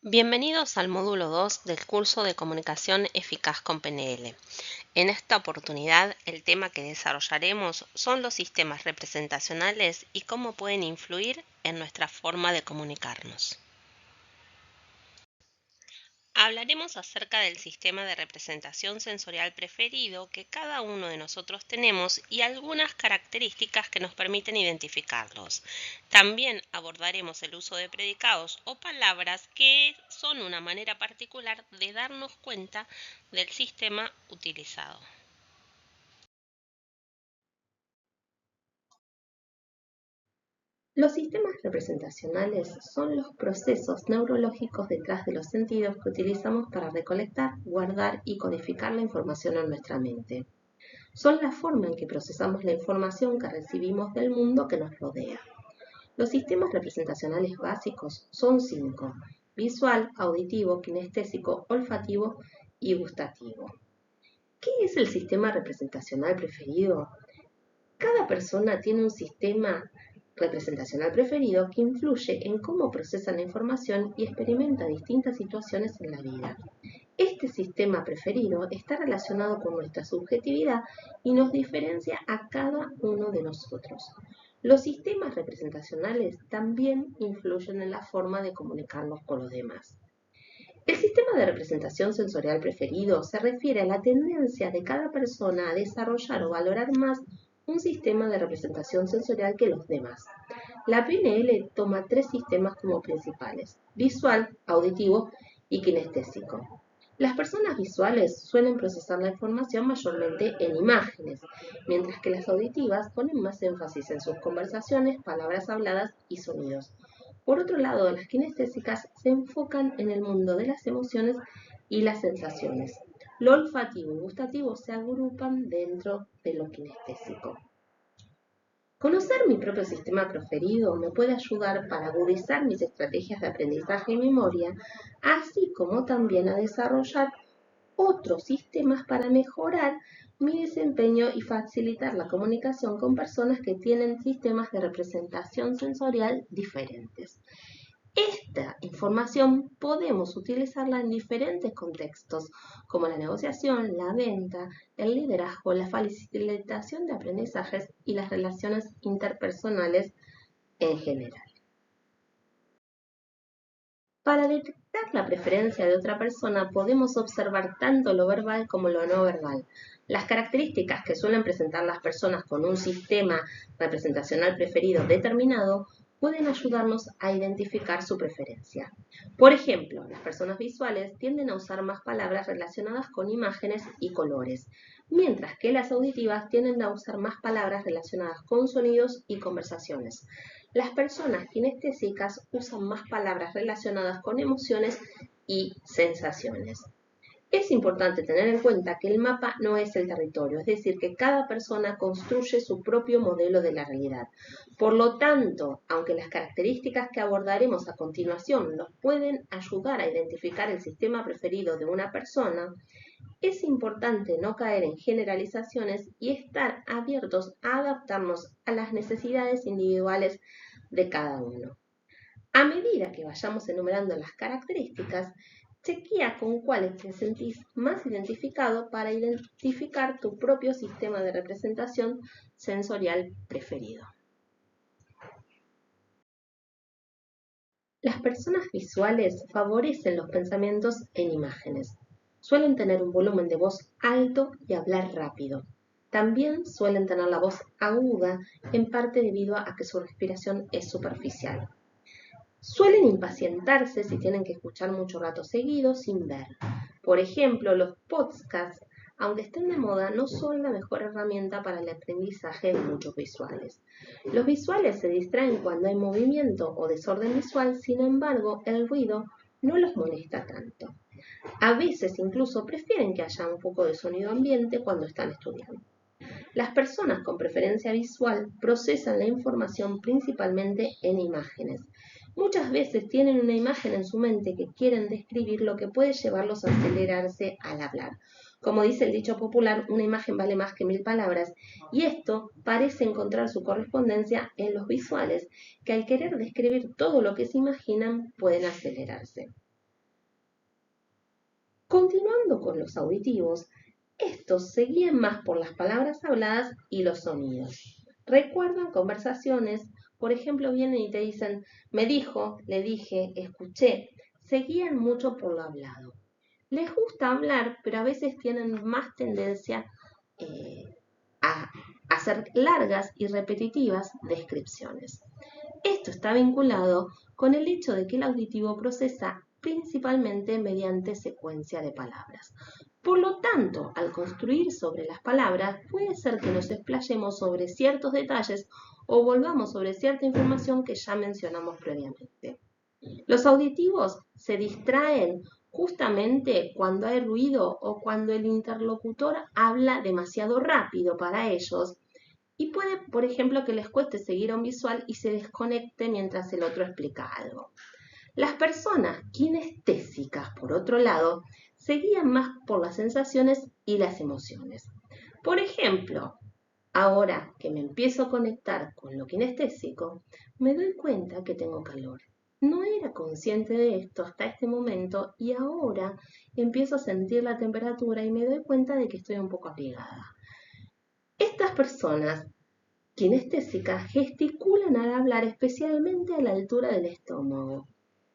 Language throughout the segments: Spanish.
Bienvenidos al módulo 2 del curso de Comunicación Eficaz con PNL. En esta oportunidad, el tema que desarrollaremos son los sistemas representacionales y cómo pueden influir en nuestra forma de comunicarnos. Hablaremos acerca del sistema de representación sensorial preferido que cada uno de nosotros tenemos y algunas características que nos permiten identificarlos. También abordaremos el uso de predicados o palabras que son una manera particular de darnos cuenta del sistema utilizado. Los sistemas representacionales son los procesos neurológicos detrás de los sentidos que utilizamos para recolectar, guardar y codificar la información en nuestra mente. Son la forma en que procesamos la información que recibimos del mundo que nos rodea. Los sistemas representacionales básicos son 5: visual, auditivo, kinestésico, olfativo y gustativo. ¿Qué es el sistema representacional preferido? Cada persona tiene un sistema representacional preferido que influye en cómo procesa la información y experimenta distintas situaciones en la vida. Este sistema preferido está relacionado con nuestra subjetividad y nos diferencia a cada uno de nosotros. Los sistemas representacionales también influyen en la forma de comunicarnos con los demás. El sistema de representación sensorial preferido se refiere a la tendencia de cada persona a desarrollar o valorar más un sistema de representación sensorial que los demás. La PNL toma 3 sistemas como principales: visual, auditivo y kinestésico. Las personas visuales suelen procesar la información mayormente en imágenes, mientras que las auditivas ponen más énfasis en sus conversaciones, palabras habladas y sonidos. Por otro lado, las kinestésicas se enfocan en el mundo de las emociones y las sensaciones. Lo olfativo y gustativo se agrupan dentro de lo kinestésico. Conocer mi propio sistema preferido me puede ayudar para agudizar mis estrategias de aprendizaje y memoria, así como también a desarrollar otros sistemas para mejorar mi desempeño y facilitar la comunicación con personas que tienen sistemas de representación sensorial diferentes. Esta información podemos utilizarla en diferentes contextos, como la negociación, la venta, el liderazgo, la facilitación de aprendizajes y las relaciones interpersonales en general. Para detectar la preferencia de otra persona podemos observar tanto lo verbal como lo no verbal. Las características que suelen presentar las personas con un sistema representacional preferido determinado pueden ayudarnos a identificar su preferencia. Por ejemplo, las personas visuales tienden a usar más palabras relacionadas con imágenes y colores, mientras que las auditivas tienden a usar más palabras relacionadas con sonidos y conversaciones. Las personas kinestésicas usan más palabras relacionadas con emociones y sensaciones. Es importante tener en cuenta que el mapa no es el territorio, es decir, que cada persona construye su propio modelo de la realidad. Por lo tanto, aunque las características que abordaremos a continuación nos pueden ayudar a identificar el sistema preferido de una persona, es importante no caer en generalizaciones y estar abiertos a adaptarnos a las necesidades individuales de cada uno. A medida que vayamos enumerando las características, chequea con cuáles te sentís más identificado para identificar tu propio sistema de representación sensorial preferido. Las personas visuales favorecen los pensamientos en imágenes. Suelen tener un volumen de voz alto y hablar rápido. También suelen tener la voz aguda, en parte debido a que su respiración es superficial. Suelen impacientarse si tienen que escuchar mucho rato seguido sin ver. Por ejemplo, los podcasts, aunque estén de moda, no son la mejor herramienta para el aprendizaje de muchos visuales. Los visuales se distraen cuando hay movimiento o desorden visual, sin embargo, el ruido no los molesta tanto. A veces incluso prefieren que haya un poco de sonido ambiente cuando están estudiando. Las personas con preferencia visual procesan la información principalmente en imágenes. Muchas veces tienen una imagen en su mente que quieren describir, lo que puede llevarlos a acelerarse al hablar. Como dice el dicho popular, una imagen vale más que 1000 palabras, y esto parece encontrar su correspondencia en los visuales, que al querer describir todo lo que se imaginan pueden acelerarse. Continuando con los auditivos, estos se guían más por las palabras habladas y los sonidos. Recuerdan conversaciones, por ejemplo, vienen y te dicen, me dijo, le dije, escuché. Se guían mucho por lo hablado. Les gusta hablar, pero a veces tienen más tendencia eh, a hacer largas y repetitivas descripciones. Esto está vinculado con el hecho de que el auditivo procesa principalmente mediante secuencia de palabras. Por lo tanto, al construir sobre las palabras, puede ser que nos explayemos sobre ciertos detalles o volvamos sobre cierta información que ya mencionamos previamente. Los auditivos se distraen justamente cuando hay ruido o cuando el interlocutor habla demasiado rápido para ellos y puede, por ejemplo, que les cueste seguir a un visual y se desconecte mientras el otro explica algo. Las personas kinestésicas, por otro lado, se guían más por las sensaciones y las emociones. Por ejemplo, ahora que me empiezo a conectar con lo kinestésico, me doy cuenta que tengo calor. No era consciente de esto hasta este momento y ahora empiezo a sentir la temperatura y me doy cuenta de que estoy un poco abrigada. Estas personas kinestésicas gesticulan al hablar especialmente a la altura del estómago.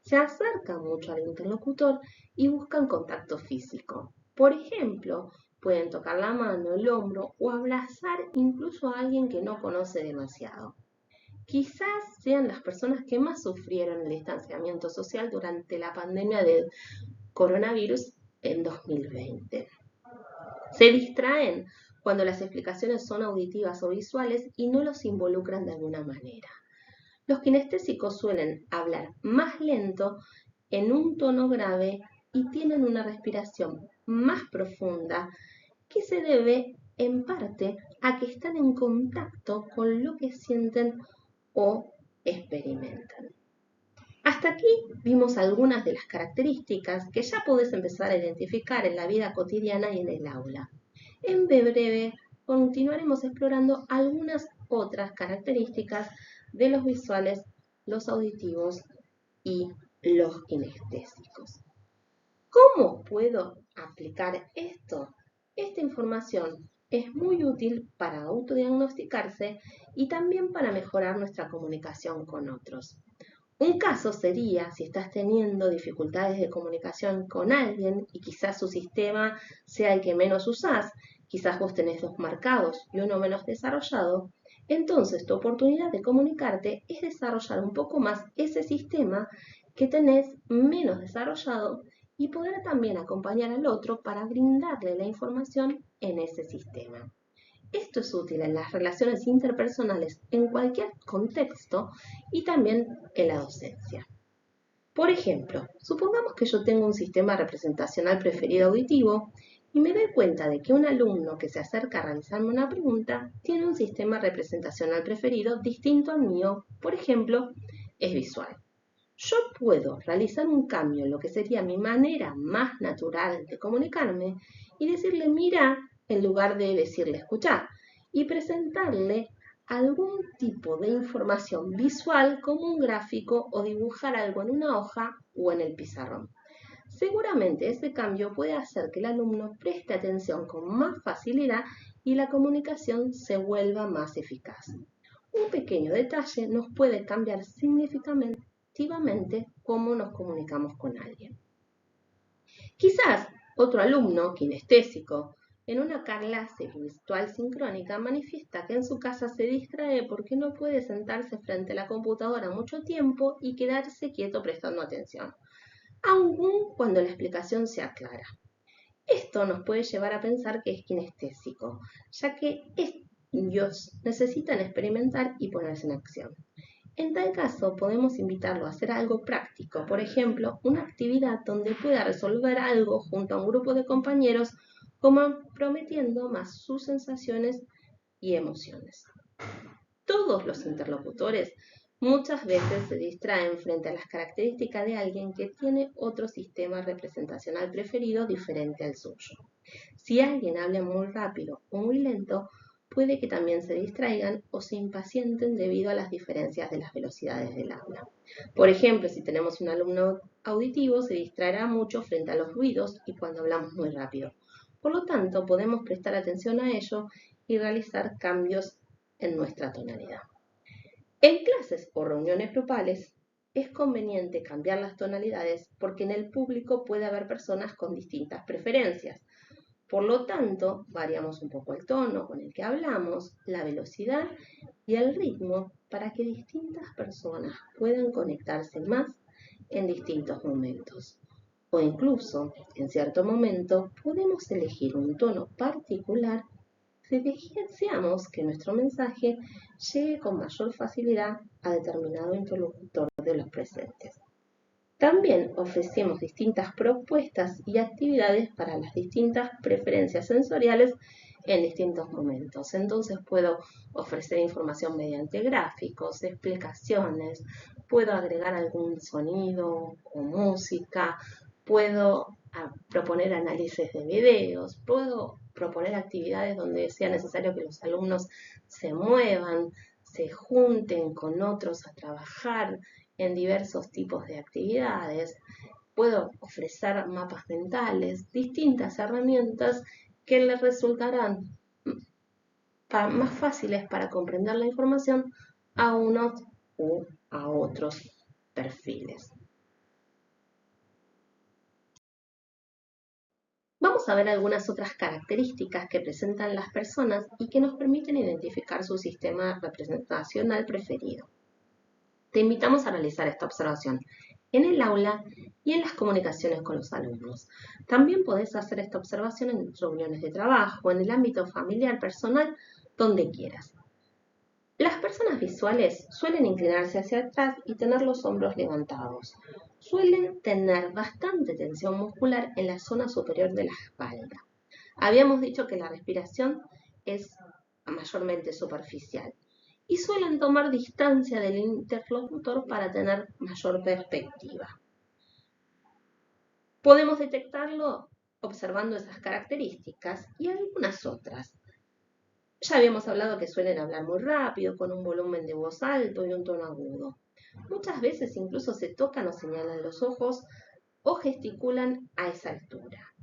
Se acercan mucho al interlocutor y buscan contacto físico. Por ejemplo, pueden tocar la mano, el hombro o abrazar incluso a alguien que no conoce demasiado. Quizás sean las personas que más sufrieron el distanciamiento social durante la pandemia del coronavirus en 2020. Se distraen cuando las explicaciones son auditivas o visuales y no los involucran de alguna manera. Los kinestésicos suelen hablar más lento, en un tono grave y tienen una respiración más profunda que se debe en parte a que están en contacto con lo que sienten o experimentan. Hasta aquí vimos algunas de las características que ya podés empezar a identificar en la vida cotidiana y en el aula. En breve continuaremos explorando algunas otras características de los visuales, los auditivos y los kinestésicos. ¿Cómo puedo aplicar esto? Esta información es muy útil para autodiagnosticarse y también para mejorar nuestra comunicación con otros. Un caso sería si estás teniendo dificultades de comunicación con alguien y quizás su sistema sea el que menos usás, quizás vos tenés dos marcados y uno menos desarrollado, entonces tu oportunidad de comunicarte es desarrollar un poco más ese sistema que tenés menos desarrollado y poder también acompañar al otro para brindarle la información en ese sistema. Esto es útil en las relaciones interpersonales en cualquier contexto y también en la docencia. Por ejemplo, supongamos que yo tengo un sistema representacional preferido auditivo y me doy cuenta de que un alumno que se acerca a realizarme una pregunta tiene un sistema representacional preferido distinto al mío, por ejemplo, es visual. Yo puedo realizar un cambio en lo que sería mi manera más natural de comunicarme y decirle mira en lugar de decirle escuchar y presentarle algún tipo de información visual como un gráfico o dibujar algo en una hoja o en el pizarrón. Seguramente ese cambio puede hacer que el alumno preste atención con más facilidad y la comunicación se vuelva más eficaz. Un pequeño detalle nos puede cambiar significativamente cómo nos comunicamos con alguien. Quizás otro alumno kinestésico en una clase virtual sincrónica manifiesta que en su casa se distrae porque no puede sentarse frente a la computadora mucho tiempo y quedarse quieto prestando atención, aun cuando la explicación sea clara. Esto nos puede llevar a pensar que es kinestésico, ya que ellos necesitan experimentar y ponerse en acción. En tal caso, podemos invitarlo a hacer algo práctico, por ejemplo, una actividad donde pueda resolver algo junto a un grupo de compañeros, comprometiendo más sus sensaciones y emociones. Todos los interlocutores muchas veces se distraen frente a las características de alguien que tiene otro sistema representacional preferido diferente al suyo. Si alguien habla muy rápido o muy lento, puede que también se distraigan o se impacienten debido a las diferencias de las velocidades del habla. Por ejemplo, si tenemos un alumno auditivo, se distraerá mucho frente a los ruidos y cuando hablamos muy rápido. Por lo tanto, podemos prestar atención a ello y realizar cambios en nuestra tonalidad. En clases o reuniones grupales es conveniente cambiar las tonalidades porque en el público puede haber personas con distintas preferencias. Por lo tanto, variamos un poco el tono con el que hablamos, la velocidad y el ritmo para que distintas personas puedan conectarse más en distintos momentos. O incluso, en cierto momento, podemos elegir un tono particular si deseamos que nuestro mensaje llegue con mayor facilidad a determinado interlocutor de los presentes. También ofrecemos distintas propuestas y actividades para las distintas preferencias sensoriales en distintos momentos. Entonces puedo ofrecer información mediante gráficos, explicaciones, puedo agregar algún sonido o música, puedo proponer análisis de videos, puedo proponer actividades donde sea necesario que los alumnos se muevan, se junten con otros a trabajar en diversos tipos de actividades. Puedo ofrecer mapas mentales, distintas herramientas que les resultarán más fáciles para comprender la información a unos u a otros perfiles. Vamos a ver algunas otras características que presentan las personas y que nos permiten identificar su sistema representacional preferido. Te invitamos a realizar esta observación en el aula y en las comunicaciones con los alumnos. También podés hacer esta observación en reuniones de trabajo, en el ámbito familiar, personal, donde quieras. Las personas visuales suelen inclinarse hacia atrás y tener los hombros levantados. Suelen tener bastante tensión muscular en la zona superior de la espalda. Habíamos dicho que la respiración es mayormente superficial y suelen tomar distancia del interlocutor para tener mayor perspectiva. Podemos detectarlo observando esas características y algunas otras. Ya habíamos hablado que suelen hablar muy rápido, con un volumen de voz alto y un tono agudo. Muchas veces incluso se tocan o señalan los ojos o gesticulan a esa altura.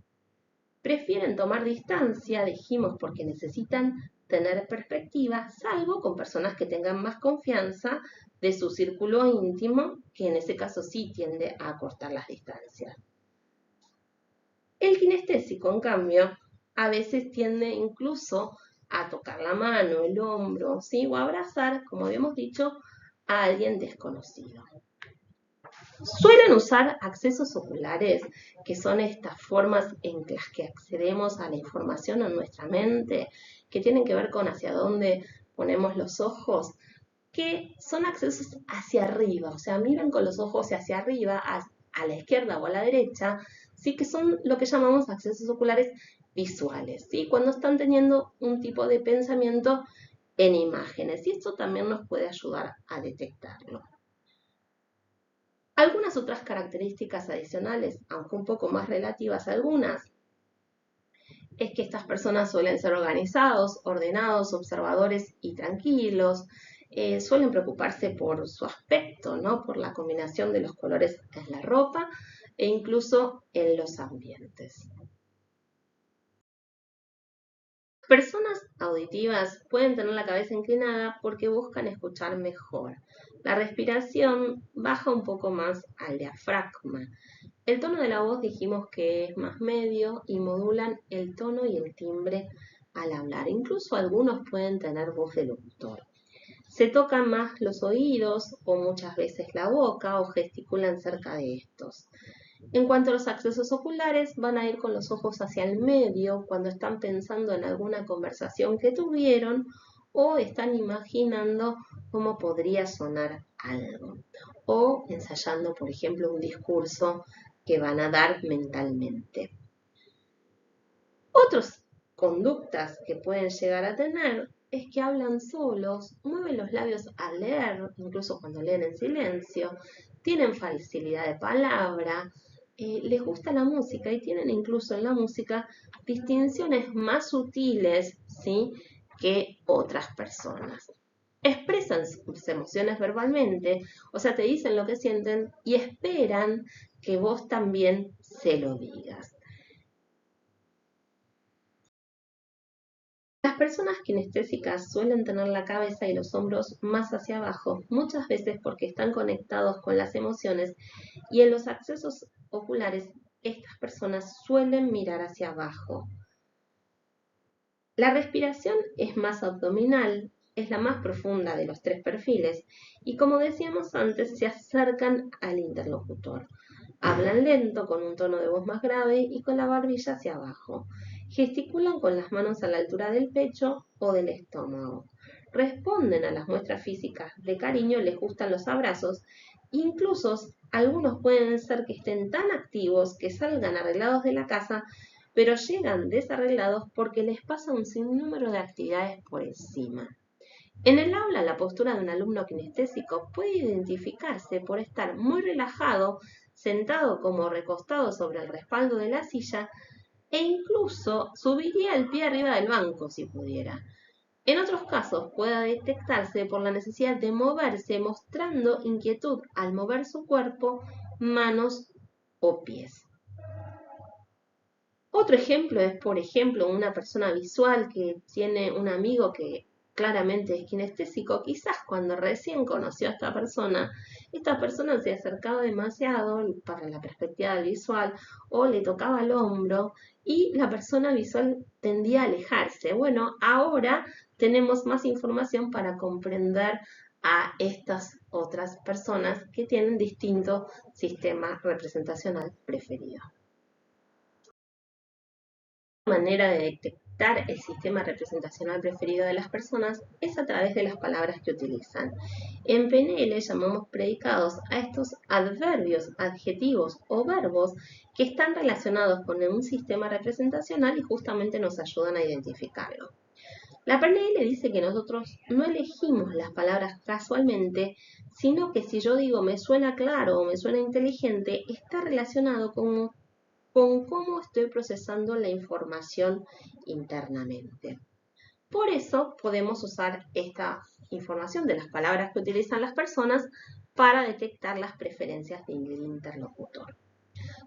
Prefieren tomar distancia, dijimos, porque necesitan tener perspectiva, salvo con personas que tengan más confianza de su círculo íntimo, que en ese caso sí tiende a acortar las distancias. El kinestésico, en cambio, a veces tiende incluso a tocar la mano, el hombro, ¿sí? O a abrazar, como habíamos dicho, a alguien desconocido. Suelen usar accesos oculares, que son estas formas en las que accedemos a la información en nuestra mente, que tienen que ver con hacia dónde ponemos los ojos, que son accesos hacia arriba, o sea, miran con los ojos hacia arriba, a la izquierda o a la derecha, ¿sí? Que son lo que llamamos accesos oculares visuales, ¿sí? Cuando están teniendo un tipo de pensamiento en imágenes, y esto también nos puede ayudar a detectarlo. Algunas otras características adicionales, aunque un poco más relativas algunas, es que estas personas suelen ser organizados, ordenados, observadores y tranquilos, suelen preocuparse por su aspecto, ¿no? Por la combinación de los colores en la ropa e incluso en los ambientes. Personas auditivas pueden tener la cabeza inclinada porque buscan escuchar mejor. La respiración baja un poco más al diafragma. El tono de la voz dijimos que es más medio y modulan el tono y el timbre al hablar. Incluso algunos pueden tener voz de locutor. Se tocan más los oídos o muchas veces la boca o gesticulan cerca de estos. En cuanto a los accesos oculares, van a ir con los ojos hacia el medio cuando están pensando en alguna conversación que tuvieron o están imaginando cómo podría sonar algo o ensayando, por ejemplo, un discurso que van a dar mentalmente. Otras conductas que pueden llegar a tener es que hablan solos, mueven los labios al leer, incluso cuando leen en silencio, tienen facilidad de palabra, les gusta la música y tienen incluso en la música distinciones más sutiles, ¿sí? que otras personas. Expresan sus emociones verbalmente, o sea, te dicen lo que sienten y esperan que vos también se lo digas. Las personas kinestésicas suelen tener la cabeza y los hombros más hacia abajo, muchas veces porque están conectados con las emociones y en los accesos oculares estas personas suelen mirar hacia abajo. La respiración es más abdominal, es la más profunda de los tres perfiles y como decíamos antes, se acercan al interlocutor. Hablan lento, con un tono de voz más grave y con la barbilla hacia abajo. Gesticulan con las manos a la altura del pecho o del estómago. Responden a las muestras físicas de cariño, les gustan los abrazos. Incluso algunos pueden ser que estén tan activos que salgan arreglados de la casa, pero llegan desarreglados porque les pasa un sinnúmero de actividades por encima. En el aula, la postura de un alumno kinestésico puede identificarse por estar muy relajado, sentado como recostado sobre el respaldo de la silla e incluso subiría el pie arriba del banco si pudiera. En otros casos puede detectarse por la necesidad de moverse mostrando inquietud al mover su cuerpo, manos o pies. Otro ejemplo es, por ejemplo, una persona visual que tiene un amigo que claramente es kinestésico. Quizás cuando recién conoció a esta persona se acercaba demasiado para la perspectiva del visual o le tocaba el hombro y la persona visual tendía a alejarse. Bueno, ahora tenemos más información para comprender a estas otras personas que tienen distinto sistema representacional preferido. Manera de detectar el sistema representacional preferido de las personas es a través de las palabras que utilizan. En PNL llamamos predicados a estos adverbios, adjetivos o verbos que están relacionados con un sistema representacional y justamente nos ayudan a identificarlo. La PNL dice que nosotros no elegimos las palabras casualmente, sino que si yo digo me suena claro o me suena inteligente, está relacionado con cómo estoy procesando la información internamente. Por eso podemos usar esta información de las palabras que utilizan las personas para detectar las preferencias del interlocutor.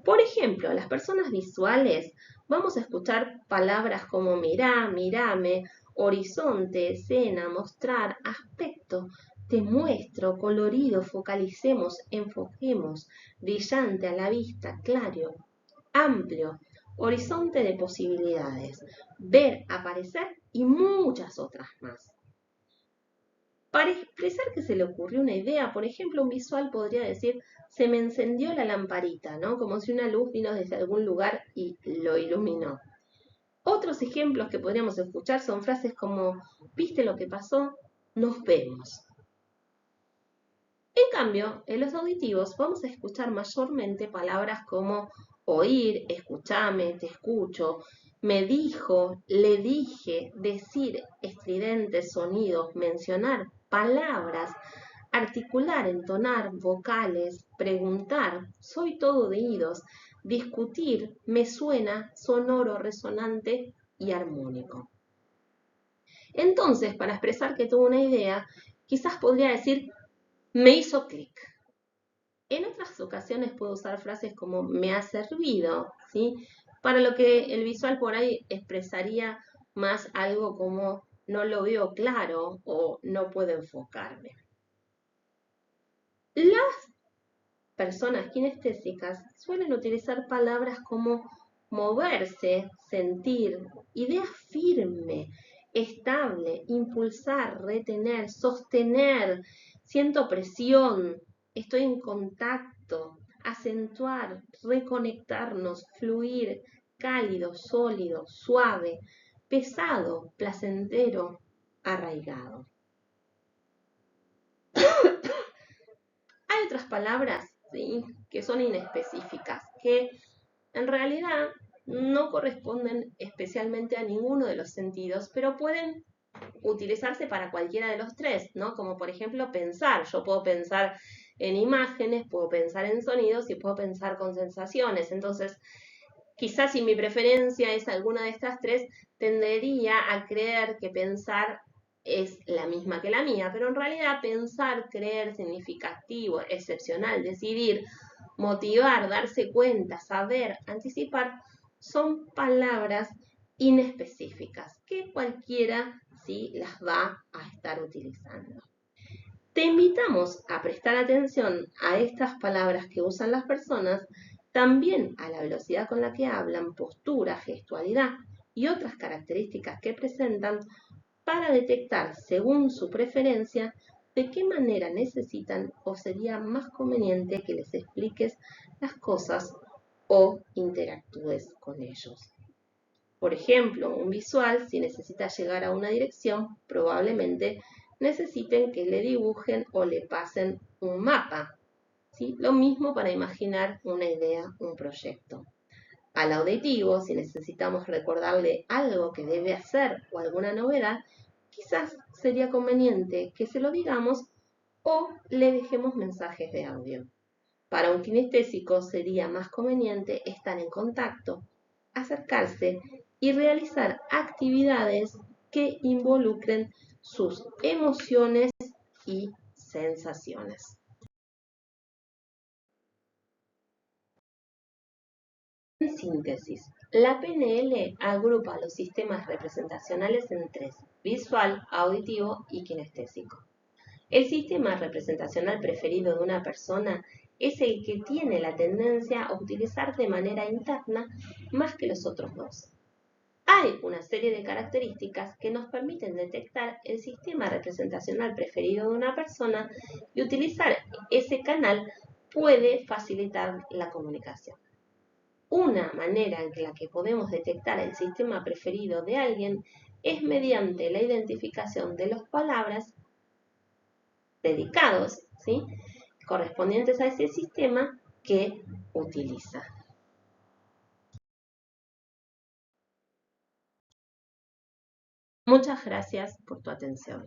Por ejemplo, las personas visuales vamos a escuchar palabras como mirá, mirame, horizonte, escena, mostrar, aspecto, te muestro, colorido, focalicemos, enfoquemos, brillante a la vista, claro, amplio, horizonte de posibilidades, ver, aparecer y muchas otras más. Para expresar que se le ocurrió una idea, por ejemplo, un visual podría decir, se me encendió la lamparita, ¿no? Como si una luz vino desde algún lugar y lo iluminó. Otros ejemplos que podríamos escuchar son frases como, ¿viste lo que pasó? Nos vemos. En cambio, en los auditivos vamos a escuchar mayormente palabras como oír, escúchame, te escucho, me dijo, le dije, decir, estridentes, sonidos, mencionar, palabras, articular, entonar, vocales, preguntar, soy todo oídos, discutir, me suena, sonoro, resonante y armónico. Entonces, para expresar que tuvo una idea, quizás podría decir me hizo clic. En otras ocasiones puedo usar frases como me ha servido, ¿sí? Para lo que el visual por ahí expresaría más algo como no lo veo claro o no puedo enfocarme. Las personas kinestésicas suelen utilizar palabras como moverse, sentir, idea firme, estable, impulsar, retener, sostener, siento presión, estoy en contacto, acentuar, reconectarnos, fluir, cálido, sólido, suave, pesado, placentero, arraigado. Hay otras palabras, ¿sí?, que son inespecíficas, que en realidad no corresponden especialmente a ninguno de los sentidos, pero pueden utilizarse para cualquiera de los tres, ¿no? Como por ejemplo pensar. Yo puedo pensar en imágenes, puedo pensar en sonidos y puedo pensar con sensaciones. Entonces, Quizás si mi preferencia es alguna de estas tres, tendería a creer que pensar es la misma que la mía, pero en realidad pensar, creer, significativo, excepcional, decidir, motivar, darse cuenta, saber, anticipar, son palabras inespecíficas que cualquiera sí las va a estar utilizando. Te invitamos a prestar atención a estas palabras que usan las personas, también a la velocidad con la que hablan, postura, gestualidad y otras características que presentan para detectar, según su preferencia, de qué manera necesitan o sería más conveniente que les expliques las cosas o interactúes con ellos. Por ejemplo, un visual, si necesita llegar a una dirección, probablemente necesiten que le dibujen o le pasen un mapa. ¿Sí? Lo mismo para imaginar una idea, un proyecto. Al auditivo, si necesitamos recordarle algo que debe hacer o alguna novedad, quizás sería conveniente que se lo digamos o le dejemos mensajes de audio. Para un kinestésico sería más conveniente estar en contacto, acercarse y realizar actividades que involucren sus emociones y sensaciones. En síntesis, la PNL agrupa los sistemas representacionales en tres: visual, auditivo y kinestésico. El sistema representacional preferido de una persona es el que tiene la tendencia a utilizar de manera interna más que los otros dos. Hay una serie de características que nos permiten detectar el sistema representacional preferido de una persona y utilizar ese canal puede facilitar la comunicación. Una manera en la que podemos detectar el sistema preferido de alguien es mediante la identificación de las palabras dedicados, ¿sí?, correspondientes a ese sistema que utiliza. Muchas gracias por tu atención.